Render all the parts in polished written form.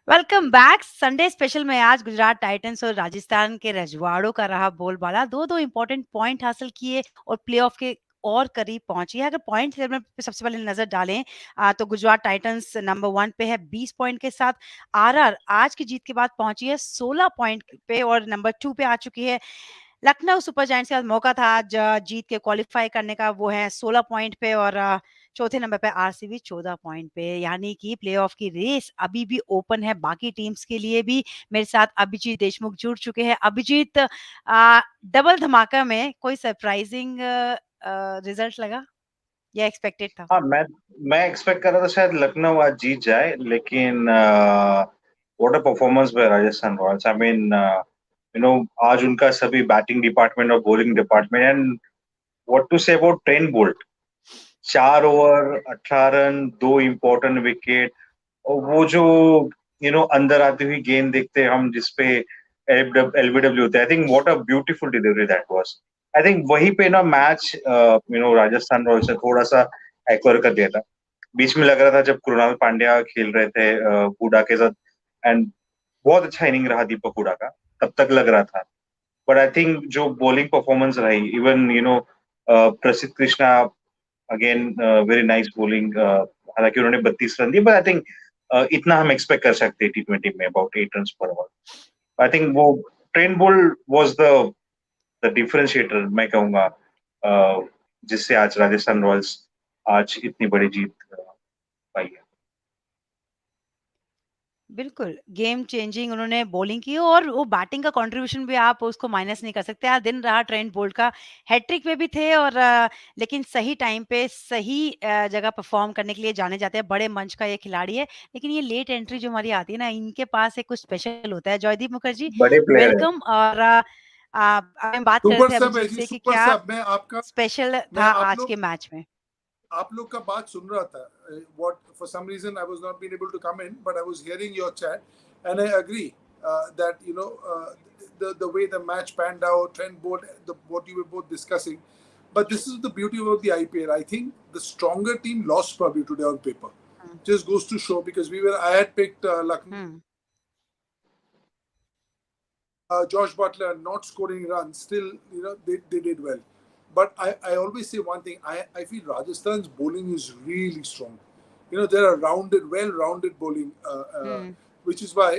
Welcome back. Sunday special में आज Gujarat Titans और राजस्थान के रजवाड़ों का रहा बोलबाला। दो दो इंपॉर्टेंट पॉइंट हासिल किए और प्लेऑफ के और करीब पहुंची है। अगर पॉइंट टेबल पे सबसे पहले नजर डालें तो गुजरात टाइटंस नंबर 1 पे है 20 पॉइंट के साथ। आरआर आज की जीत के बाद पहुंची है 16 पॉइंट पे और नंबर 2 पे आ चुकी है। लखनऊ सुपर जायंट्स के पास मौका था आज जीत के क्वालिफाई करने का, वो है 16 पॉइंट पे। और चौथे नंबर पे आरसीबी 14 पॉइंट पे। यानी कि प्लेऑफ की रेस अभी भी ओपन है बाकी टीम्स के लिए भी। मेरे साथ अभिजीत देशमुख जुड़ चुके हैं। अभिजीत, डबल धमाका में कोई सरप्राइजिंग रिजल्ट लगा या एक्सपेक्टेड था? हाँ, मैं एक्सपेक्ट कर रहा था शायद लखनऊ आज जीत जाए, लेकिन what a performance by Rajasthan Royals. I mean, आज उनका सभी बैटिंग डिपार्टमेंट और bowling department, and what to say about Trent Boult. 4 over 18 run, 2 important wicket, और वो जो अंदर आती हुई गेंद देखते हैं हम, जिसपे एलबीडब्ल्यू होता है। I think what a beautiful delivery that was. I think वहीं पे ना मैच राजस्थान रॉयल्स ने थोड़ा सा एक्वायर कर दिया था। बीच में लग रहा था जब कृणाल पांड्या खेल रहे थे हुडा के साथ, एंड बहुत अच्छा इनिंग रहा दीपक हुडा का, तब तक लग रहा था। बट आई थिंक जो बॉलिंग परफॉर्मेंस रही, इवन प्रसिद्ध Krishna, again very nice bowling. हालांकि उन्होंने 32 रन दिए, बट आई थिंक इतना हम एक्सपेक्ट कर सकते हैं T20 में, अबाउट 8 रन पर ओवर। आई थिंक वो Trent Boult was the differentiator, मैं कहूंगा, जिससे आज राजस्थान रॉयल्स आज इतनी बड़ी जीत पाई है। बिल्कुल, गेम चेंजिंग उन्होंने बॉलिंग की और वो बैटिंग का कंट्रीब्यूशन भी आप उसको माइनस नहीं कर सकते। आज दिन रहा ट्रेंट बोल्ट का, हैट्रिक पे भी थे और लेकिन सही टाइम पे सही जगह परफॉर्म करने के लिए जाने जाते हैं। बड़े मंच का ये खिलाड़ी है, लेकिन ये लेट एंट्री जो हमारी आती है ना, इनके पास एक कुछ स्पेशल होता है। जॉयदीप मुखर्जी, बड़े प्लेयर है। वेलकम। और हम बात कर रहे सुपर थे सब है अभिजीत जी, से कि सुपर क्या सब। स्पेशल मैं था आज के मैच में? आप लोग का बात सुन रहा था। What for some reason I was not been able to come in, but I was hearing your chat and I agree that the way the match panned out, Trent Bolt, what you were both discussing. But this is the beauty of the IPL. I think the stronger team lost probably today on paper. Hmm. Just goes to show, because I had picked Lucknow. Hmm. Josh Butler not scoring runs, still, they did well. But I always say one thing, I feel Rajasthan's bowling is really strong. They're a well-rounded bowling, hmm. which is why,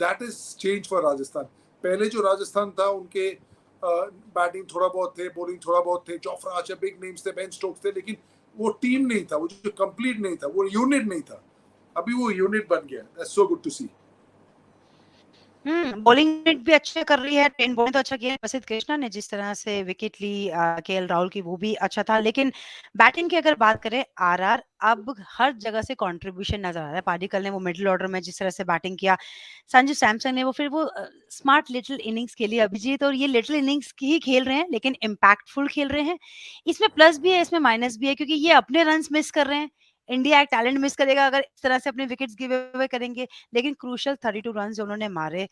that is change for Rajasthan. पहले जो राजस्थान था, उनके batting थोड़ा बहुत थे, bowling थोड़ा बहुत थे, जोफ्रा आर्चर बिग नेम्स थे, बेन स्टोक्स थे, लेकिन वो टीम नहीं था, वो जो कंप्लीट नहीं था, वो यूनिट नहीं था। अभी वो यूनिट बन गया। That's so good to see. Bowling unit भी अच्छे कर रही है। ट्रेंट बोल्ट ने तो अच्छा किया। प्रसिद्ध कृष्णा ने जिस तरह से विकेट ली केएल राहुल की, वो भी अच्छा था। लेकिन बैटिंग की अगर बात करें, आरआर अब हर जगह से कंट्रीब्यूशन नजर आ रहा है। पाडिक्कल ने वो मिडिल ऑर्डर में जिस तरह से बैटिंग किया, संजू सैमसन ने वो फिर वो स्मार्ट लिटिल इनिंग्स खेली अभिजीत। और ये लिटिल इनिंग्स की ही खेल रहे हैं, लेकिन इम्पैक्टफुल खेल रहे हैं। इसमें प्लस भी है, इसमें माइनस भी है, क्योंकि ये अपने रन्स मिस कर रहे हैं। इंडिया एक टैलेंट मिस करेगा अगर इस तरह से अपने विकेट्स गिव अवे करेंगे। लेकिन क्रूशियल 32 रन जो उन्होंने मारे,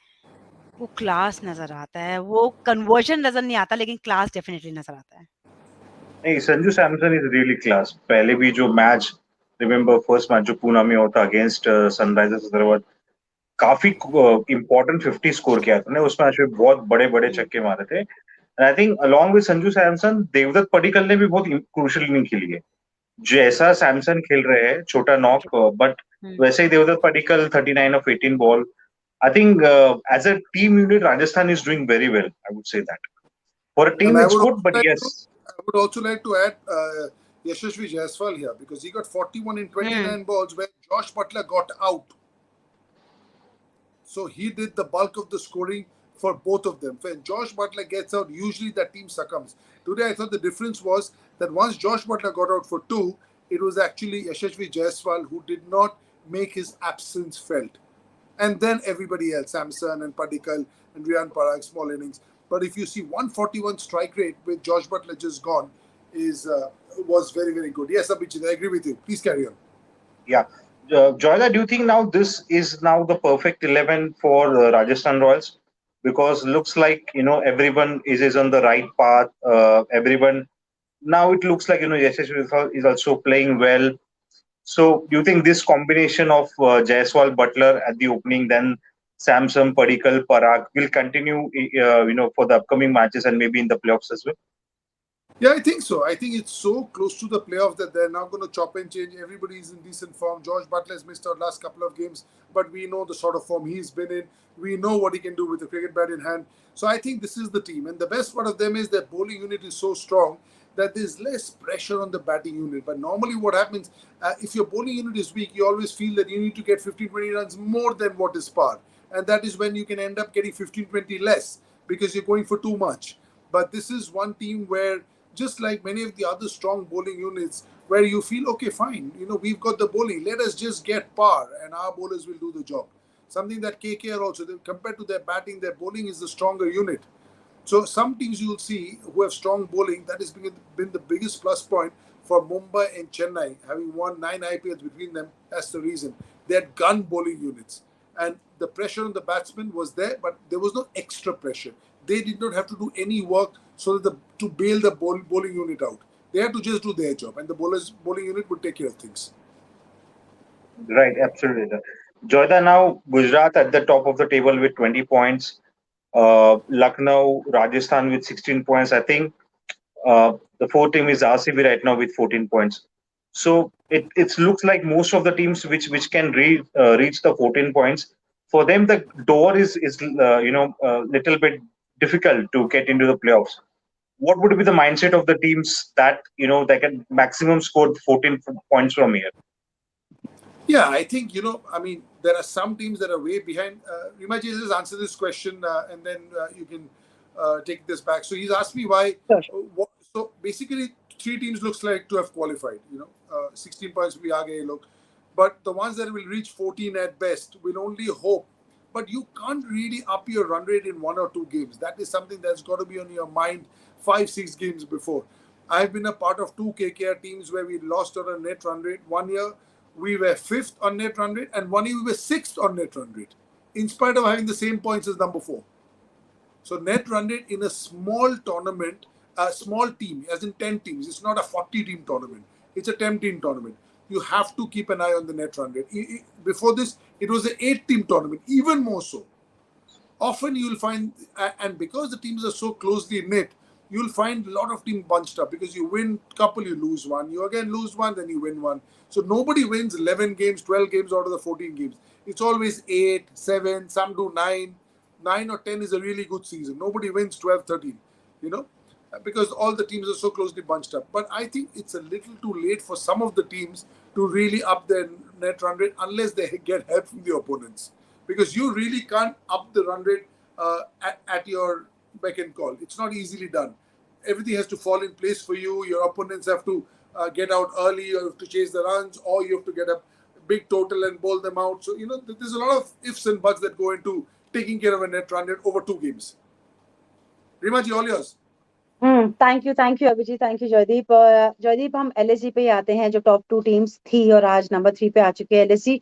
वो क्लास नज़र आता है। वो कन्वर्जन नज़र नहीं आता, लेकिन क्लास डेफिनिटली नज़र आता है। नहीं, Sanju Samson is really class. पहले भी जो मैच, रिमेम्बर फर्स्ट मैच जो पूना में होता अगेंस्ट सनराइजर्स हैदराबाद, काफी इंपॉर्टेंट 50 स्कोर किया था ना उस मैच में। बहुत बड़े बड़े हुँ। छक्के मारे थे। And I think along with Sanju Samson, Devdutt Padikkal ने भी बहुत क्रूशियल इनिंग खेली है। जैसा सैमसन खेल रहे हैं, छोटा नॉक, बट हुँ। वैसे ही Devdutt Padikkal 39 off 18 ball. I think as a team unit Rajasthan is doing very well, I would say that. For a And team it's good, but yes. I would also like to add Yashasvi Jaiswal here, because he got 41 in hmm. 29 balls where Josh Butler got out. So he did the bulk of the scoring for both of them. When Josh Butler gets out, usually that team succumbs. Today I thought the difference was that once Josh Butler got out for two, it was actually Yashasvi Jaiswal who did not make his absence felt. And then everybody else, Samson and Padikkal and Riyan Parag, small innings. But if you see 141 strike rate with Josh Butler just gone, is was very, very good. Yes, Abhijit, I agree with you. Please carry on. Yeah. Joyla, do you think now this is now the perfect 11 for Rajasthan Royals? Because looks like, everyone is on the right path. Everyone now, it looks like, Yashasvi is also playing well. So do you think this combination of Jaiswal, Butler at the opening, then Samson, Padikkal, Parag will continue, for the upcoming matches and maybe in the playoffs as well? Yeah, I think so. I think it's so close to the playoff that they're now going to chop and change. Everybody is in decent form. George Butler has missed out last couple of games, but we know the sort of form he's been in. We know what he can do with the cricket bat in hand. So I think this is the team. And the best part of them is their bowling unit is so strong that there's less pressure on the batting unit. But normally what happens, if your bowling unit is weak, you always feel that you need to get 15, 20 runs more than what is par. And that is when you can end up getting 15, 20 less because you're going for too much. But this is one team where, just like many of the other strong bowling units, where you feel, okay, fine, we've got the bowling, let us just get par and our bowlers will do the job. Something that KKR also, compared to their batting, their bowling is the stronger unit. So some teams you'll see who have strong bowling, that has been the biggest plus point for Mumbai and Chennai, having won 9 IPLs between them. That's the reason. They had gun bowling units. And the pressure on the batsmen was there, but there was no extra pressure. They did not have to do any work so that to bail the bowling unit out. They had to just do their job, and the bowling unit would take care of things. Right, absolutely. Joyda, now Gujarat at the top of the table with 20 points. Lucknow, Rajasthan with 16 points. I think the fourth team is RCB right now with 14 points. So it looks like most of the teams which can reach the 14 points, for them the door is little bit difficult to get into the playoffs. What would be the mindset of the teams that they can maximum score 14 points from here? Yeah, I think, I mean, there are some teams that are way behind. Imagine just answer this question and then you can take this back. So he's asked me why. Sure. So basically, three teams looks like to have qualified. 16 points we are going look, but the ones that will reach 14 at best will only hope. But you can't really up your run rate in 1 or 2 games. That is something that's got to be on your mind 5, 6 games before. I've been a part of 2 KKR teams where we lost on a net run rate. 1 year we were fifth on net run rate, and 1 year we were sixth on net run rate, in spite of having the same points as number 4. So net run rate in a small tournament, a small team, as in 10 teams, it's not a 40-team tournament. It's a 10-team tournament. You have to keep an eye on the net run rate. Before this, it was an 8-team tournament, even more so. Often you'll find, and because the teams are so closely knit, you'll find a lot of teams bunched up because you win a couple, you lose one, you again lose one, then you win one. So nobody wins 11 games, 12 games out of the 14 games. It's always 8, 7, some do 9. 9 or 10 is a really good season. Nobody wins 12, 13, because all the teams are so closely bunched up. But I think it's a little too late for some of the teams to really up their net run rate unless they get help from the opponents. Because you really can't up the run rate at your beck and call. It's not easily done. Everything has to fall in place for you. Your opponents have to get out early, you have to chase the runs, or you have to get a big total and bowl them out. So, there's a lot of ifs and buts that go into taking care of a net run rate over 2 games. Rimaji, all yours. Thank you Abhijeet, thank you Jaydeep. Jaydeep, हम LSG पे ही आते हैं जो top 2 teams थी और आज number 3 पे आ चुके हैं। एलएसजी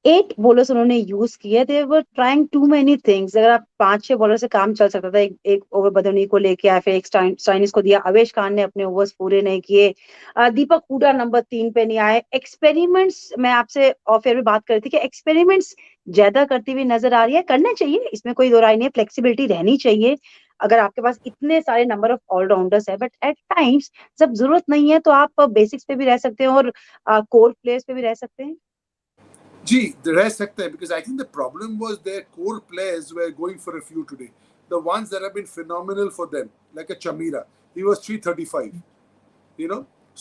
8 बॉलर्स उन्होंने यूज किए। They were trying to many things. अगर आप 5-6 बॉलर से काम चल सकता था। एक ओवर बदौनी को लेके आए, फिर एक स्टाइनिस को दिया। अवेश खान ने अपने ओवर्स पूरे नहीं किए। दीपक हुडा नंबर 3 पे नहीं आए। एक्सपेरिमेंट्स, मैं आपसे ऑफ एयर में बात कर रही थी कि एक्सपेरिमेंट्स ज्यादा करती हुई नजर आ रही है। करने चाहिए, इसमें कोई दो राय नहीं है। फ्लेक्सिबिलिटी रहनी चाहिए अगर आपके पास इतने सारे नंबर ऑफ ऑलराउंडर्स है। बट एट टाइम्स जब जरूरत नहीं है तो आप बेसिक्स पे भी रह सकते हैं और कोर प्लेयर्स पे भी रह सकते हैं। Gee, the rest sector, because I think the problem was their core players were going for a few today. The ones that have been phenomenal for them, like a Chamira, he was 335.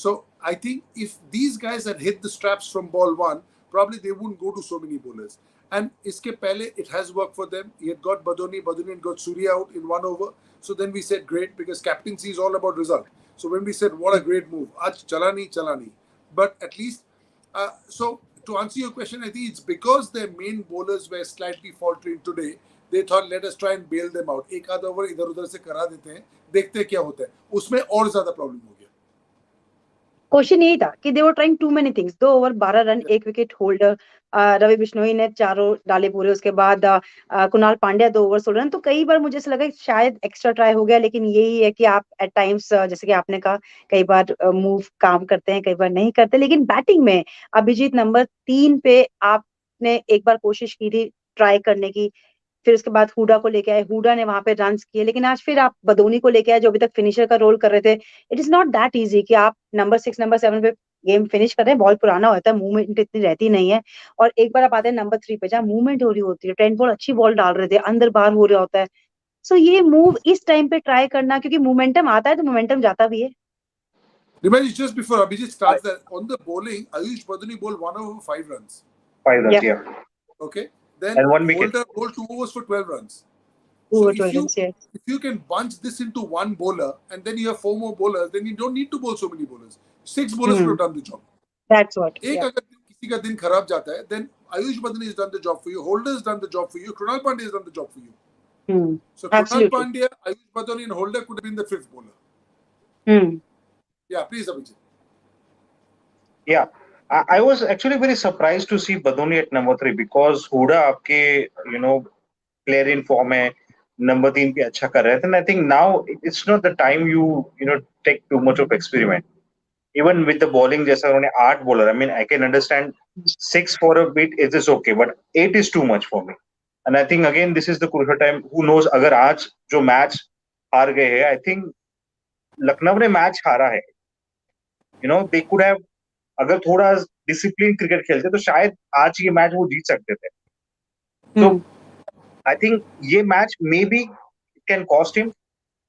So I think if these guys had hit the straps from ball 1, probably they wouldn't go to so many bowlers. And iske pehle, it has worked for them. He had got Badoni had got Surya out in 1 over. So then we said great, because captaincy is all about result. So when we said what a great move, Aj chalani. But at least, so to answer your question, I think it's because their main bowlers were slightly faltering today. They thought, let us try and bail them out. एक आध over इधर उधर से करा देते हैं, देखते क्या होता है। उसमें और ज्यादा प्रॉब्लम हो गया। क्वेश्चन यही था कि they were trying to many things. 2 over 12 run, 1 wicket Holder, Ravi Bishnoi ने 4 डाले पूरे, उसके बाद कुणाल पांड्या 2 ओवर 16 रन। तो कई बार मुझे ऐसा लगा शायद एक्स्ट्रा ट्राई हो गया, लेकिन यही है कि आप एट टाइम्स, जैसे कि आपने कहा, कई बार मूव काम करते हैं, कई बार नहीं करते। लेकिन बैटिंग में अभिजीत नंबर 3 पे आपने एक बार कोशिश की थी ट्राई करने की, फिर उसके बाद हुडा को लेके आए, हुडा ने वहां पे रन किए, लेकिन आज फिर आप बदोनी को लेके आए जो अभी तक फिनिशर का रोल कर रहे थे। It is not that easy कि आप नंबर 6 नंबर 7 पे गेम फिनिश कर रहे हैं। बॉल पुराना होता है, मूवमेंट इतनी रहती नहीं है, और एक बार आप आते हैं नंबर 3 पे जहाँ मूवमेंट हो रही होती है, ट्रेंट बॉल अच्छी बॉल डाल रहे थे, अंदर बाहर हो रहा होता है। सो ये मूव इस टाइम पे ट्राई करना, क्योंकि मोमेंटम आता है तो मोमेंटम जाता भी है। Remember, just before Abhijit starts that, on the bowling, Ayush Baduni bowled 1 over 5 runs. 5 runs, Yeah. yeah. Okay, then And 1 wicket. Holder bowled 2 overs for 12 runs. 2 So over if 12 you runs, yes. if you can bunch this into one bowler and then you have 4 more bowlers, then you don't need to bowl so many bowlers. 6 bowlers would have done the job. That's what. एक Yeah. अगर किसी का दिन खराब जाता है, then Ayush Badani has done the job for you. Holder has done the job for you. Krunal Pandya has done the job for you. So Krunal Absolutely. Pandya, Ayush Badani, and Holder could have been the 5th bowler. Yeah, please, Abhijit. Yeah, I was actually very surprised to see Badoni at number 3 because Huda आपके player in form है, number 3 पे अच्छा कर रहे थे. And I think now it's not the time you take too much of experiment. Even with the bowling जैसा उन्होंने 8 bowler, I mean I can understand 6 for a bit it is okay, but 8 is too much for me. And I think again this is the crucial time. Who knows अगर आज जो match हार गए हैं, I think Lucknow ने match हारा है. They could have अगर थोड़ा डिसिप्लिन क्रिकेट खेलते तो शायद आज ये मैच वो जीत सकते थे. तो आई थिंक ये match may be it can cost him.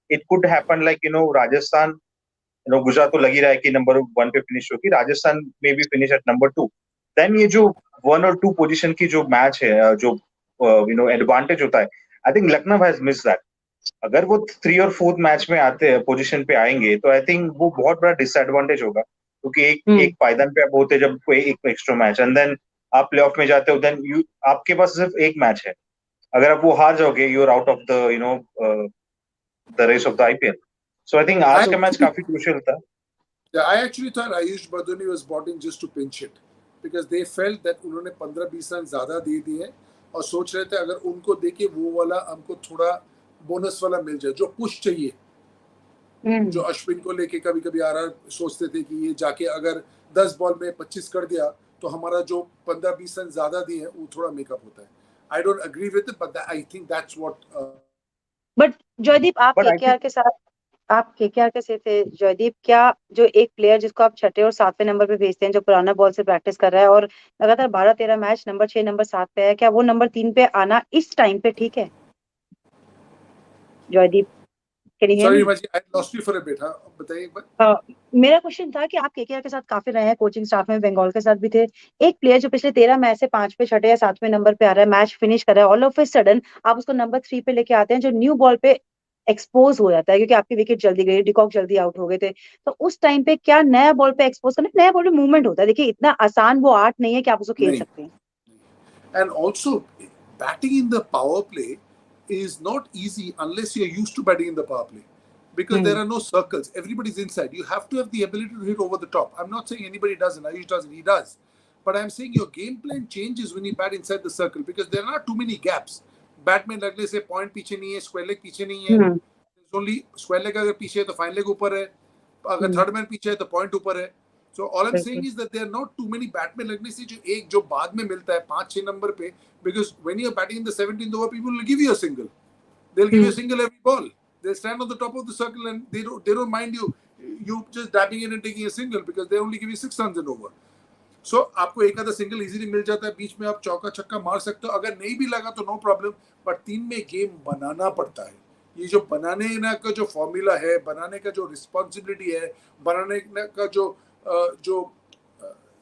It could happen like Rajasthan Gujarat तो लगी रहा है कि नंबर 1 पे फिनिश होगी, Rajasthan may be finish at number 2. Then ये जो 1 और 2 पोजीशन की जो मैच है, जो एडवांटेज होता है, I think Lucknow has miss that. अगर वो 3 और 4th मैच में आते पोजीशन पे आएंगे तो आई थिंक वो बहुत बड़ा डिसएडवांटेज होगा, क्योंकि एक पायदान पे आप होते जब कोई एक एक्स्ट्रा मैच एंड देन आप प्लेऑफ में जाते हो, देन आपके पास सिर्फ एक मैच है. अगर आप वो हार जाओगे you are out of the race of the IPL. So I think आज का मैच काफी क्रूशियल था. Yeah, I actually thought Ayush Baduni was brought in just to pinch it because they felt that उन्होंने 15-20 run ज्यादा दे दिए और सोच रहे थे अगर उनको देके वो वाला हमको थोड़ा बोनस वाला मिल जाए, जो पुश चाहिए, जो अश्विन को लेके कभी कभी आ रहा, सोचते थे कि ये जाके अगर 10 बॉल में 25 कर दिया तो हमारा जो 15-20 रन ज्यादा दिए वो थोड़ा मेकअप होता है. I don't agree with it, but I think that's what. But Jaydeep, आप केकेआर के साथ, आप केकेआर के से थे जयदीप, क्या जो एक प्लेयर जिसको आप 6ठे और 7वें नंबर पे भेजते हैं, जो पुराना बॉल से प्रैक्टिस कर रहा है और लगातार 12-13 मैच नंबर 6 नंबर 7 पे है, क्या वो नंबर 3 पे आना इस टाइम पे ठीक है? Jaydeep, sorry I lost you for a bit. हाँ, बताइए एक बार. मेरा क्वेश्चन था कि आप केकेआर के साथ काफी रहे हैं, कोचिंग स्टाफ में, बंगाल के साथ भी थे. एक प्लेयर जो पिछले 13 मैच से 5 पे 6ठे या 7वें नंबर पे आ रहा है, मैच फिनिश कर रहा है, ऑल ऑफ ए सडन आप उसको नंबर 3 पे लेके आते हैं, जो न्यू बॉल पे एक्सपोज हो जाता है क्योंकि आपकी विकेट जल्दी गई, डिकॉक जल्दी आउट हो गए थे. तो उस टाइम पे क्या नया बॉल पे एक्सपोज करना, नया बॉल पे मूवमेंट होता है, देखिए इतना आसान वो आर्ट नहीं है कि आप उसको खेल सकते हैं. And also, batting in the power play is not easy unless you're used to batting in the power play. Because there are no circles. Everybody's inside. You have to have the ability to hit over the top. I'm not saying anybody doesn't. Ayush doesn't. He does. But I'm saying your game plan changes when you bat inside the circle because there are not too many gaps. Batman लगने से point पीछे नहीं है, square leg पीछे नहीं है. There's only square leg अगर पीछे है तो fine leg ऊपर है. अगर third man पीछे है तो point ऊपर है. So all I'm saying is that there are not too many batmen लगने से जो एक जो बाद में मिलता है 5-6 नंबर पे, because when you're batting in the 17th over, people will give you a single. They'll give you a single every ball. They'll stand on the top of the circle and they don't mind you just dabbing in and taking a single because they only give you 6 runs and over. So आपको एक आधा single easily मिल जाता है, बीच में आप चौका छक्का मार सकते हो. अगर नहीं भी लगा तो नो प्रॉब्लम, बट 3 में गेम बनाना पड़ता है. ये जो बनाने का जो फॉर्मूला है, बनाने का जो रिस्पॉन्सिबिलिटी है, बनाने का जो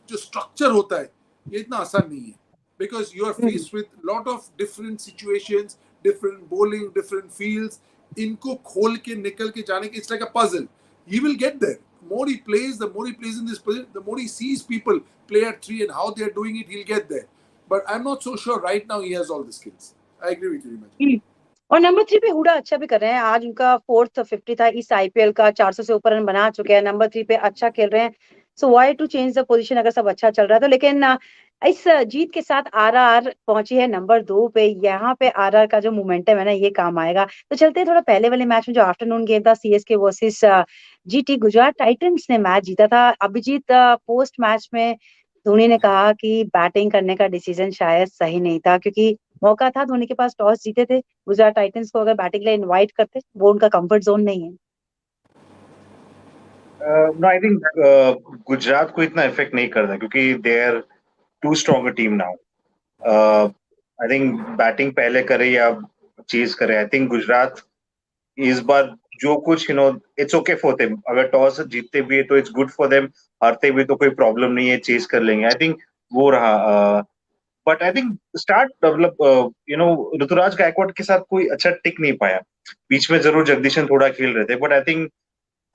स्ट्रक्चर होता है, ये इतना आसान नहीं है. Because you are faced with lot of different situations, different bowling, different fields. इनको खोल के निकल के जाने के, it's like a puzzle. He will get there. The more he plays in this position, the more he sees people play at 3 and how they are doing it, he'll get there. But I'm not so sure right now he has all the skills. I agree with you, Imagine. और number 3 पे हुडा अच्छा भी कर रहे हैं. आज उनका 4th 50 था इस आईपीएल का, 400 से ऊपर रन बना चुके हैं, नंबर 3 पे अच्छा खेल रहे हैं. So why to change the position अगर सब अच्छा चल रहा है तो। लेकिन इस जीत के साथ आरआर पहुंची है नंबर 2 पे। यहाँ पे आरआर का जो मोमेंटम है ना, ये काम आएगा। तो चलते हैं थोड़ा पहले वाले मैच में, जो आफ्टरनून गेम था, CSK versus GT. Gujarat Titans ने मैच जीता था। अभिजीत, पोस्ट मैच में धोनी ने कहा कि बैटिंग करने का डिसीजन शायद सही नहीं था, क्योंकि मौका था धोनी के पास, टॉस जीते थे। गुजरात टाइटंस को अगर बैटिंग के लिए इनवाइट करते, वो उनका कंफर्ट जोन नहीं है। नो आई थिंक गुजरात को इतना इफेक्ट नहीं करता क्योंकि they are too strong team now. I think batting पहले करे या चेज करे, आई थिंक गुजरात इस बार जो कुछ इट्स ओके फॉर देम। अगर टॉस जीतते भी है तो इट्स गुड फॉर देम, हारते भी तो कोई प्रॉब्लम नहीं है, चेज कर लेंगे। आई थिंक वो रहा। बट आई थिंक स्टार्ट मतलब ऋतुराज गायकवाड के साथ कोई अच्छा टिक नहीं पाया। बीच में जरूर जगदीशन थोड़ा खेल रहे थे, बट आई थिंक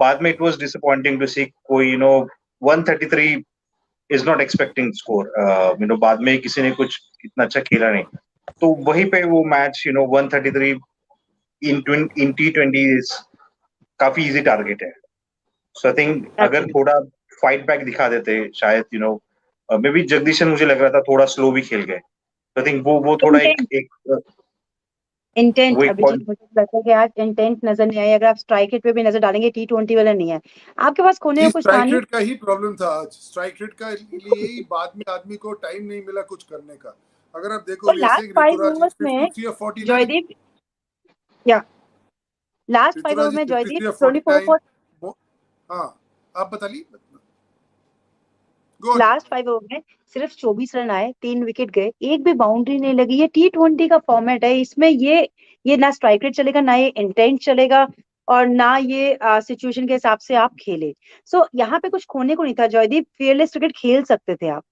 बाद में इट वाज डिसअपॉइंटिंग टू सी कोई 133 इज नॉट एक्सपेक्टिंग स्कोर। बाद में किसी ने कुछ इतना अच्छा खेला नहीं, तो वहीं पे वो मैच 133 इन T20 काफी इजी टारगेट है। सो आई थिंक अगर थोड़ा फाइट बैक दिखा देते शायद मे बी जगदीशन मुझे लग रहा था थोड़ा स्लो भी खेल गए। आई थिंक वो थोड़ा इंटेंट वो एक अभिजीत, मुझे लगता है कि आज इंटेंट नजर नहीं आई। अगर आप स्ट्राइक रेट पे भी नजर डालेंगे, T20 वाला नहीं है आपके पास, खोने जी, को कुछ था स्ट्राइक नहीं। रेट का ही प्रॉब्लम था आज। स्ट्राइक रेट का लिए ही बाद में आदमी को टाइम नहीं मिला कुछ करने का। अगर आप देखो और जैसे लास्ट 5 ऋतुराज इज ओवर्स में 53 और 49, जयदीप, या लास्ट 5 ओवर ऋतुराज इज में जयदीप 53 और 24 49। फॉर, हाँ, आप बता ली, गो ऑन। लास्ट 5 ओवर में सिर्फ 24 रन आए, 3 विकेट गए, एक भी बाउंड्री नहीं लगी। ये T20 का फॉर्मेट है, इसमें ये ना स्ट्राइक रेट चलेगा, ना ये इंटेंट चलेगा, और ना ये सिचुएशन के हिसाब से आप खेले। सो यहाँ पे कुछ खोने को नहीं था जयदीप, fearless क्रिकेट खेल सकते थे आप।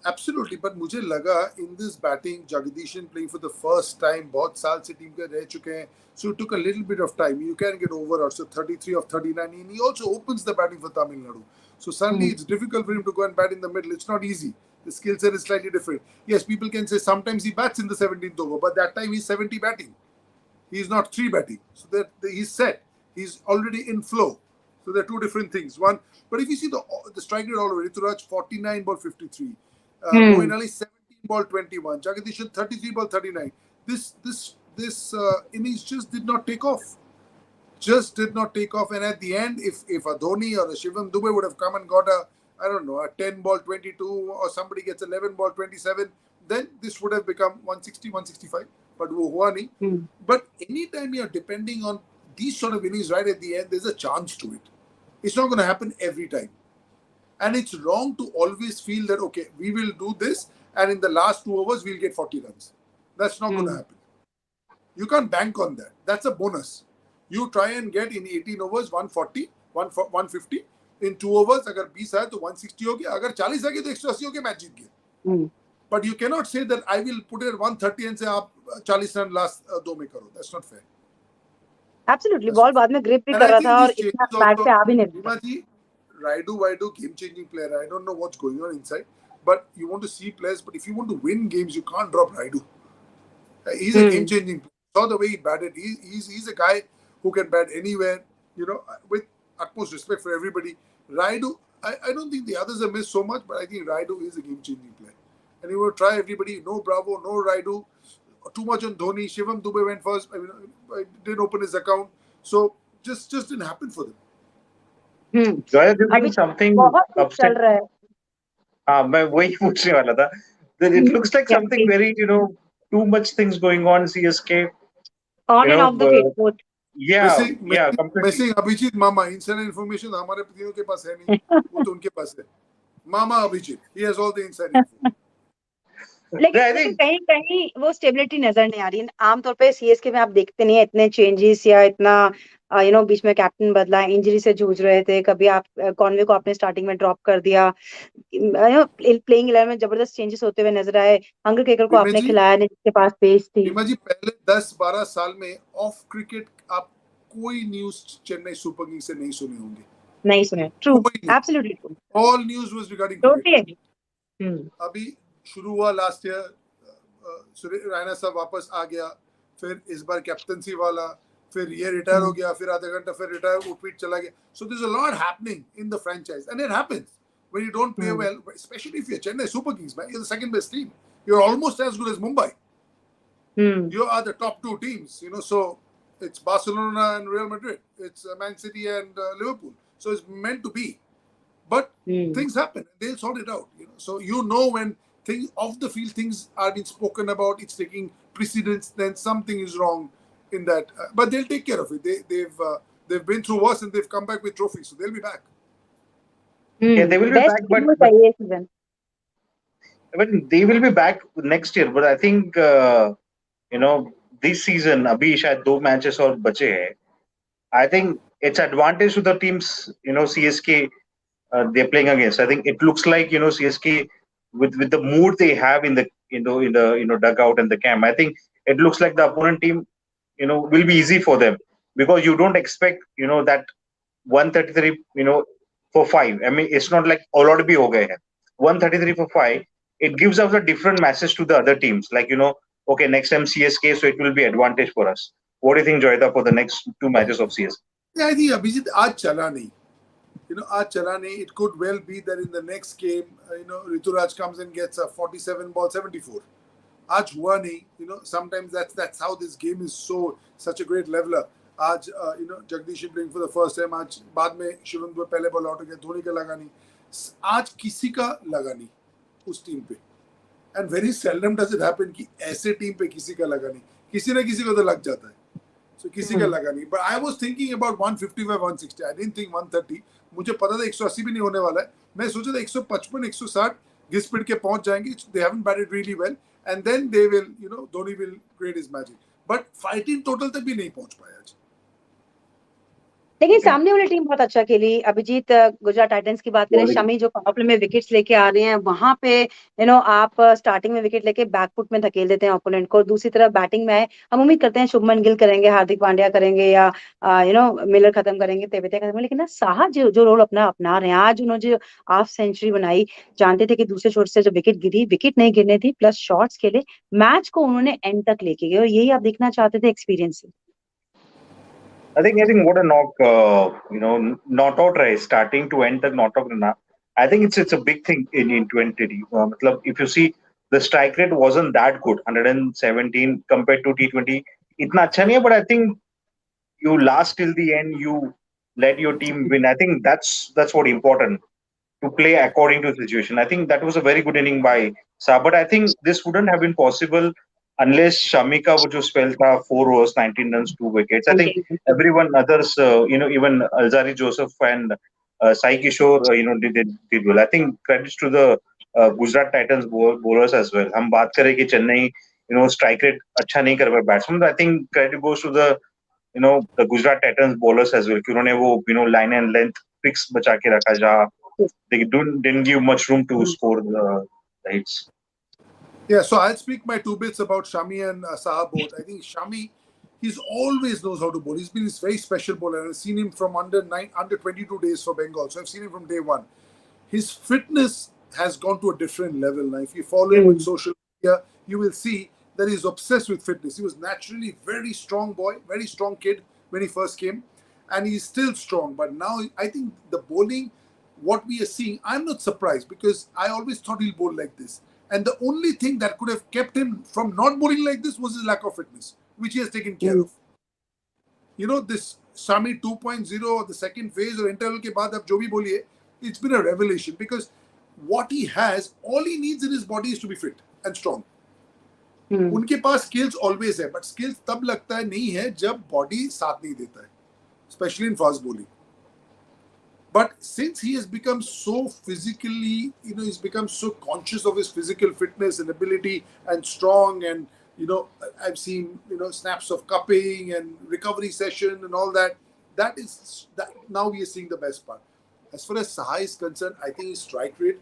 एब्सोल्युटली, बट मुझे लगा in this batting Jagadeesan playing for the first time, बहुत साल से टीम के रह चुके हैं, so it took a little bit of time. You can get over also 33 of 39, and he also opens the batting for Tamil Nadu. So suddenly it's difficult for him to go and bat in the middle. It's not easy. The skill set is slightly different. Yes, people can say sometimes he bats in the 17th over, but that time he's 70 batting. He's not 3 batting. So that he's set. He's already in flow. So they're two different things. One, but if you see the strike rate all over, Rituraj 49 ball 53, Moin Ali 17 ball 21, Jagdishan 33 ball 39. This innings just did not take off. Just did not take off. And at the end, if a Dhoni or a Shivam Dubey would have come and got I don't know, a 10 ball 22, or somebody gets 11 ball 27, then this would have become 160, 165. But wo hua nahi. But anytime you're depending on these sort of innings right at the end, there's a chance to it. It's not going to happen every time. And it's wrong to always feel that, okay, we will do this, and in the last 2 overs, we'll get 40 runs. That's not going to happen. You can't bank on that. That's a bonus. You try and get in 18 overs 140, 150. In 2 overs, अगर 20 है तो 160 हो गया, अगर 40 आ गया तो 180 हो गया, मैच जीत गया. But you cannot say that I will put it 130 and say आप 40 रन लास्ट 2 में करो. That's not fair. Absolutely, ball बाद में ग्रिप भी And कर I रहा think था और these इतना changes बैट also, पे आ भी नहीं रहा था। Rimaji, Raidu, game-changing player. I don't know what's going on inside, but you want to see players. But if you want to win games, you can't drop Raidu. He's a game-changing player. Saw the way he batted. He's a guy who can bat anywhere. With utmost respect for everybody. Raidu, I don't think the others have missed so much, but I think Raidu is a game-changing player. And you will try everybody. No Bravo, no Raidu. Too much on Dhoni. Shivam Dubey went first. Didn't open his account. So just didn't happen for them. Joya, do you अभी think something बहुत कुछ upset? चल रहा है। हाँ, मैं वही पूछने वाला था. It looks like something very, too much things going on CSK. On and off the field both. Yeah, completely. Missing Abhijeet मामा, inside information हमारे तीनों के पास है नहीं, वो तो उनके पास है. मामा Abhijit, he has all the inside info. लेकिन I मुझे think कहीं कहीं वो स्टेबिलिटी नजर नहीं आ रही है। आमतौर पे सीएसके में आप देखते नहीं है इतने चेंजेस, या इतना बीच में कैप्टन बदला, इंजरी से जूझ रहे थे, कभी आप कॉनवे को आपने स्टार्टिंग में ड्रॉप कर दिया, प्लेइंग 11 में जबरदस्त चेंजेस होते हुए नजर आए, हंगर केकर को आपने खिलाया नहीं जिसके पास पेस थी। रीमा जी, पहले 10-12 साल में ऑफ क्रिकेट आप कोई न्यूज चेन्नई सुपर किंग्स से नहीं सुने होंगे. नहीं सुने, true, absolutely true, all news was regarding cricket. अभी शुरू हुआ लास्ट ईयर, रायना साहब वापस आ गया, फिर इस बार कैप्टनसी वाला, फिर ये रिटायर हो गया, फिर आधा घंटा फिर रिटायर, वो ट्वीट चला गया. So there's a lot happening in the franchise, and it happens when you don't play well, especially if you're Chennai Super Kings, man. You're the second best team. You're almost as good as Mumbai. You are the top two teams, you know. So it's Barcelona and Real Madrid. It's Man City and Liverpool. So it's meant to be. But things happen. They'll sort it out, you know. So you know when things off the field, things are being spoken about, it's taking precedence, then something is wrong in that. But they'll take care of it. They've been through worse and they've come back with trophies, so they'll be back. Yeah, they will be best back, team में चाहिए इस season. they will be back next year. But I think you know this season, अभी शायद 2 matches और बचे हैं. I think it's advantage to the teams. You know, CSK they're playing against. I think it looks like CSK with the mood they have in the dugout and the camp. I think it looks like the opponent team will be easy for them because you don't expect that 133 for 5. I mean, it's not like all out bhi ho gaye hai. 133 for 5. It gives us a different message to the other teams. Like okay, next time CSK, so it will be advantage for us. What do you think, Joyita, for the next 2 matches of CSK? Yeah, I think Abhijit aaj chala nahi. Aaj chala nahi. It could well be that in the next game, Rituraj comes and gets a 47 ball 74. Aaj hua nahi. Sometimes that's how this game is such a great leveler. आज Jagdish playing for the first time. आज बाद में शिवम दुबे पहले ball out हो गया, धोनी का लगा नहीं. आज किसी का लगा नहीं उस टीम पे. And very seldom does it happen कि ऐसे टीम पे किसी का लगा नहीं. किसी ना किसी को तो लग जाता है. So किसी का लगा नहीं. But I was thinking about 155, 160. I didn't think 130. मुझे पता था 180 भी नहीं होने वाला है. मैं सोचा था 155, 160 घिस पिट के पहुंच जाएंगे. They haven't batted really well, and then they will, Dhoni will create his magic. But fighting total तक भी नहीं पहुंच पाया आज. लेकिन सामने वाली टीम बहुत अच्छा खेली. अभिजीत, गुजरात टाइटंस की बात करें, शमी जो पावर प्ले में विकेट्स लेके आ रहे हैं, वहां पे आप स्टार्टिंग में विकेट लेके बैकफुट में धकेल देते हैं ओपोनेंट को. दूसरी तरफ बैटिंग में आए, हम उम्मीद करते हैं शुभमन गिल करेंगे, हार्दिक पांड्या करेंगे, या मिलर खत्म करेंगे, तेवेतिया खत्म करेंगे. लेकिन ना साहा जो रोल अपना रहे हैं, आज उन्होंने जो हाफ सेंचुरी बनाई, जानते थे कि दूसरे शॉट से जो विकेट गिरी, विकेट नहीं गिरने थी, प्लस शॉट्स खेले, मैच को उन्होंने एंड तक लेके गए. और यही आप देखना चाहते थे एक्सपीरियंस से. I think what a knock, not out race starting to end the not out. I think it's a big thing in 2020. If you see the strike rate wasn't that good, 117 compared to T20. इतना अच्छा नहीं है, but I think you last till the end. You let your team win. I think that's what important to play according to the situation. I think that was a very good inning by Sa, but I think this wouldn't have been possible unless Shamika would just spell 4 overs, 19 runs, 2 wickets. I think everyone others, even Alzari Joseph and Sai Kishore, did well. I think credits to the Gujarat Titans bowlers as well. हम बात करें कि Chennai, strike rate अच्छा नहीं कर पाए batsman. I think credit goes to the Gujarat Titans bowlers as well. कि उन्होंने वो line and length picks बचा के रखा जहाँ they didn't give much room to score the hits. Yeah, so I'll speak my 2 bits about Shami and Saha both. I think Shami, he's always knows how to bowl. He's been this very special bowler. I've seen him from under 22 days for Bengal. So I've seen him from day one. His fitness has gone to a different level. Now, if you follow him on social media, you will see that he's obsessed with fitness. He was naturally very strong boy, very strong kid when he first came. And he's still strong. But now I think the bowling, what we are seeing, I'm not surprised because I always thought he'll bowl like this. And the only thing that could have kept him from not bowling like this was his lack of fitness, which he has taken care of. This Shami 2.0 or the second phase or interval ke baad ab jo bhi boliye, it's been a revelation because what he has, all he needs in his body is to be fit and strong. उनके पास skills always है, but skills तब लगता है नहीं है जब body साथ नहीं देता है, especially in fast bowling. But since he has become so physically, he's become so conscious of his physical fitness and ability and strong, and I've seen snaps of cupping and recovery session and all that. That now we are seeing the best part. As far as Saha is concerned, I think his strike rate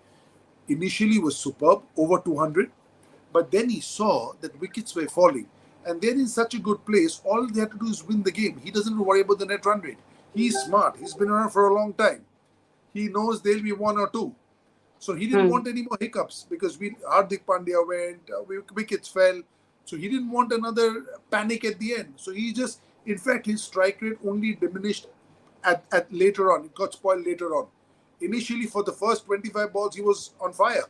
initially was superb, over 200, but then he saw that wickets were falling, and they're in such a good place. All they have to do is win the game. He doesn't worry about the net run rate. He's smart. He's been around for a long time. He knows there'll be 1 or 2. So he didn't want any more hiccups because Hardik Pandya went, wickets fell. So he didn't want another panic at the end. So he In fact, his strike rate only diminished at later on. It got spoiled later on. Initially, for the first 25 balls, he was on fire.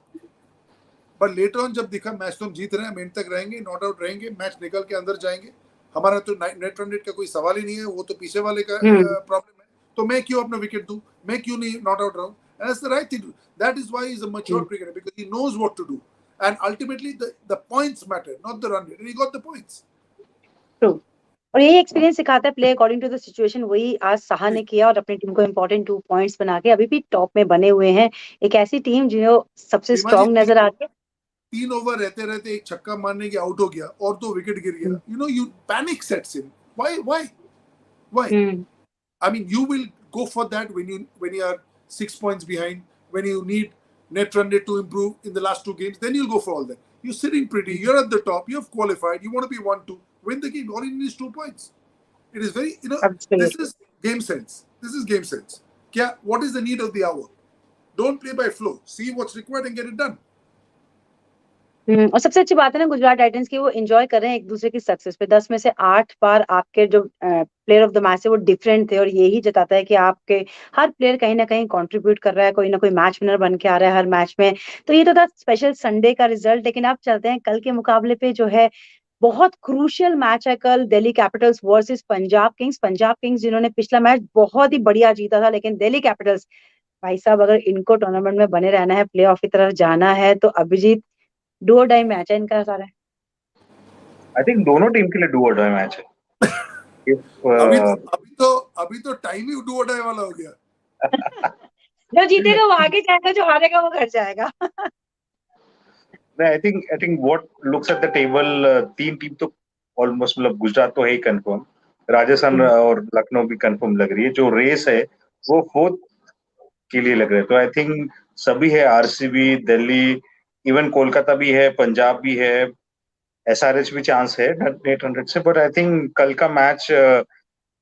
But later on, जब दिखा match तो हम जीत रहे हैं, हम and तक रहेंगे, not out रहेंगे, मैच निकल के अंदर जाएंगे, हमारा तो नेट रन रेट का कोई सवाल ही नहीं है, वो तो पीछे वाले का प्रॉब्लम है, तो मैं क्यों अपना विकेट दूं, मैं क्यों नहीं नॉट आउट रहूं? That's the right thing to do. That is why he's a mature cricketer, because he knows what to do. And ultimately, the points matter, not the run rate. And he got the points. True. और यही experience सिखाता है, play according to the situation. वही आज साहा ने किया और अपनी टीम को इंपॉर्टेंट 2 पॉइंट्स बना के अभी भी टॉप में बने हुए हैं। एक ऐसी टीम जो सबसे बीमा जी, स्ट्रांग नजर आती है। 3 ओवर रहते रहते एक छक्का मारने के आउट हो गया और 2 विकेट गिर गया, you know, you panic sets in. Why? I mean, you will go for that when you are 6 points behind, when you need net run rate to improve in the last 2 games, then you'll go for all that. You're sitting pretty, you're at the top, you've qualified, you want to be 1-2, win the game. All you need is 2 points. It is very, this is game sense. This is game sense. What is the need of the hour? Don't play by flow. See what's required and get it done. और सबसे अच्छी बात है ना Gujarat Titans की, वो enjoy कर रहे हैं एक दूसरे की सक्सेस पे। 10 में से 8 बार आपके जो प्लेयर ऑफ द मैच है वो डिफरेंट थे, और यही जताता है कि आपके हर प्लेयर कहीं ना कहीं कंट्रीब्यूट कर रहा है, कोई ना कोई मैच विनर बन के आ रहा है हर मैच में। तो ये तो था स्पेशल संडे का रिजल्ट। लेकिन अब चलते हैं कल के मुकाबले पे, जो है बहुत क्रूशियल मैच है कल, Delhi Capitals versus Punjab Kings. Punjab Kings जिन्होंने पिछला मैच बहुत ही बढ़िया जीता था, लेकिन दिल्ली कैपिटल्स, भाई साहब, अगर इनको टूर्नामेंट में बने रहना है, प्ले ऑफ की तरफ जाना है, तो अभिजीत डू और डाई मैच है इनका सारा। आई थिंक दोनों टीम के लिए डू और डाई मैच है। अभी तो टाइम ही डू और डाई वाला हो गया। जो जीतेगा वो आगे जाएगा, जो हारेगा वो घर जाएगा। I think what looks at the table, 3 team तो ऑलमोस्ट, मतलब गुजरात तो है ही कंफर्म, राजस्थान और लखनऊ भी कंफर्म लग रही है। जो रेस है वो 4th के लिए लग रहा है। तो आई थिंक सभी है, आरसीबी, दिल्ली, इवन कोलकाता भी है, पंजाब भी है, एसआरएच भी चांस है नेट 100 से। बट आई थिंक कल का मैच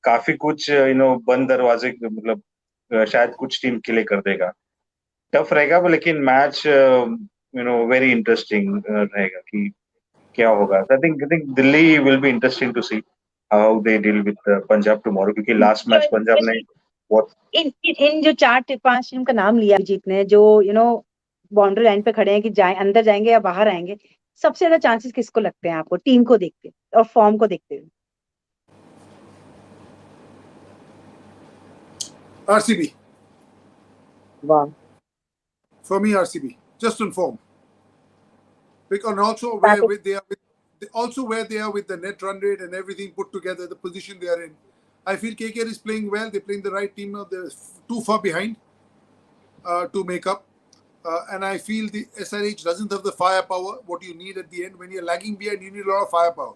काफी कुछ बंद दरवाजे, मतलब शायद कुछ टीम के लिए कर देगा, टफ रहेगा, लेकिन मैच वेरी इंटरेस्टिंग रहेगा कि क्या होगा। I think Delhi will be interesting to see how they deal with Punjab tomorrow, क्योंकि लास्ट मैच पंजाब ने बहुत इन जो 4-5 टीम का नाम लिया जीत ने, जो बाउंड्री लाइन पे खड़े हैं कि अंदर जाएंगे या बाहर आएंगे, सबसे ज्यादा चांसेस किसको लगते हैं आपको, टीम को देखते और फॉर्म को देखते हुए? RCB. Wow. For me, RCB, just on form. Because also where they are with the net run rate and everything put together, the position they are in. I feel KKR is playing well. They're playing the right team now. They're too far behind to make up. And I feel the SRH doesn't have the firepower what you need at the end. When you're lagging behind, you need a lot of firepower.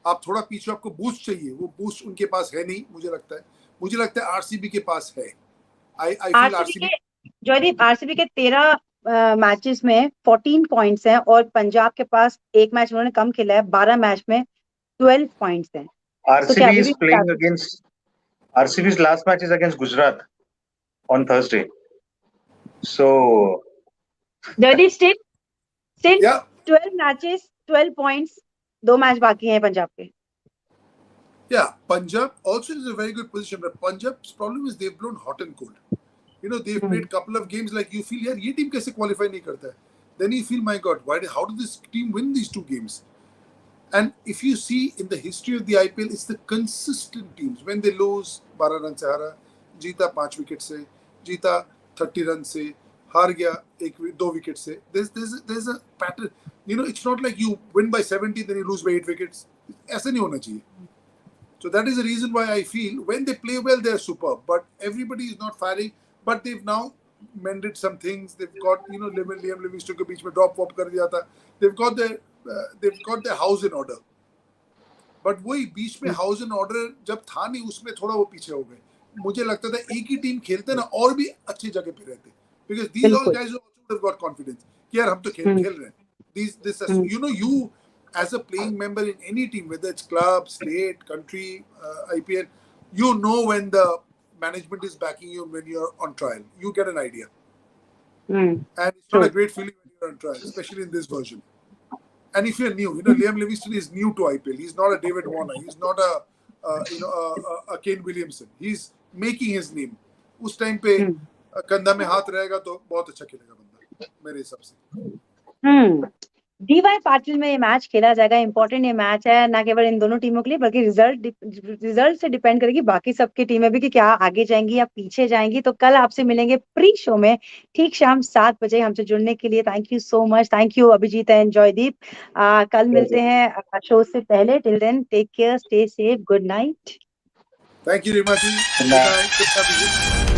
आप थोड़ा पीछे, आपको boost चाहिए, वो boost उनके पास है नहीं। मुझे लगता है RCB के पास है। I feel RCB Jaideep, RCB के 13 मैचेस में 14 पॉइंट्स हैं, और पंजाब के पास एक मैच उन्होंने कम खेला है, 12 मैच में 12 पॉइंट्स हैं। RCB is playing against RCB's last match is against Gujarat on Thursday. So Jaydeep still Yeah. 12 matches, 12 points, 2 match बाकी हैं पंजाब के। Yeah, Punjab also is a very good position, but Punjab's problem is they've blown hot and cold. They've played couple of games like you feel, यार ये team कैसे qualify नहीं करता है? Then you feel, my God, how did this team win these 2 games? And if you see in the history of the IPL, it's the consistent teams. When they lose, 12 run से हारा, जीता 5 wicket से, जीता 30 run से, हार गया 2 wicket से. There's a pattern. It's not like you win by 70, then you lose by 8 wickets. ऐसा नहीं होना चाहिए. So that is the reason why I feel when they play well, they're superb. But everybody is not firing. But they've now mended some things. They've got, Liam Livingston के बीच में drop wop कर दिया था. They've got their house in order. But वही बीच में house in order जब था नहीं, उसमें थोड़ा वो पीछे हो गए. मुझे लगता था एक ही टीम खेलते ना और भी अच्छी जगह पे रहते. Because these all guys also would have got confidence. कि यार हम तो खेल रहे हैं. You as a playing member in any team, whether it's club, state, country, IPL, you know when the management is backing you when you're on trial. You get an idea. And it's not a great feeling when you're on trial, especially in this version. And if you're new, Liam Livingston is new to IPL. He's not a David Warner. He's not a Kane Williamson, he is making his name. उस time पे कंधा में हाथ रहेगा तो बहुत अच्छा खेलेगा बंदा मेरे हिसाब से। डीवाई पाटिल में ये मैच खेला जाएगा, इंपॉर्टेंट ये मैच है ना केवल इन दोनों टीमों के लिए बल्कि रिजल्ट से डिपेंड करेगी बाकी सबकी टीमें भी कि क्या आगे जाएंगी या पीछे जाएंगी। तो कल आपसे मिलेंगे प्री शो में ठीक शाम 7 बजे। हमसे जुड़ने के लिए thank you so much. Thank you Abhijeet and Joydeep. कल मिलते हैं शो से पहले। Till then take care, stay safe, good night. Thank you Reema ji. Good night.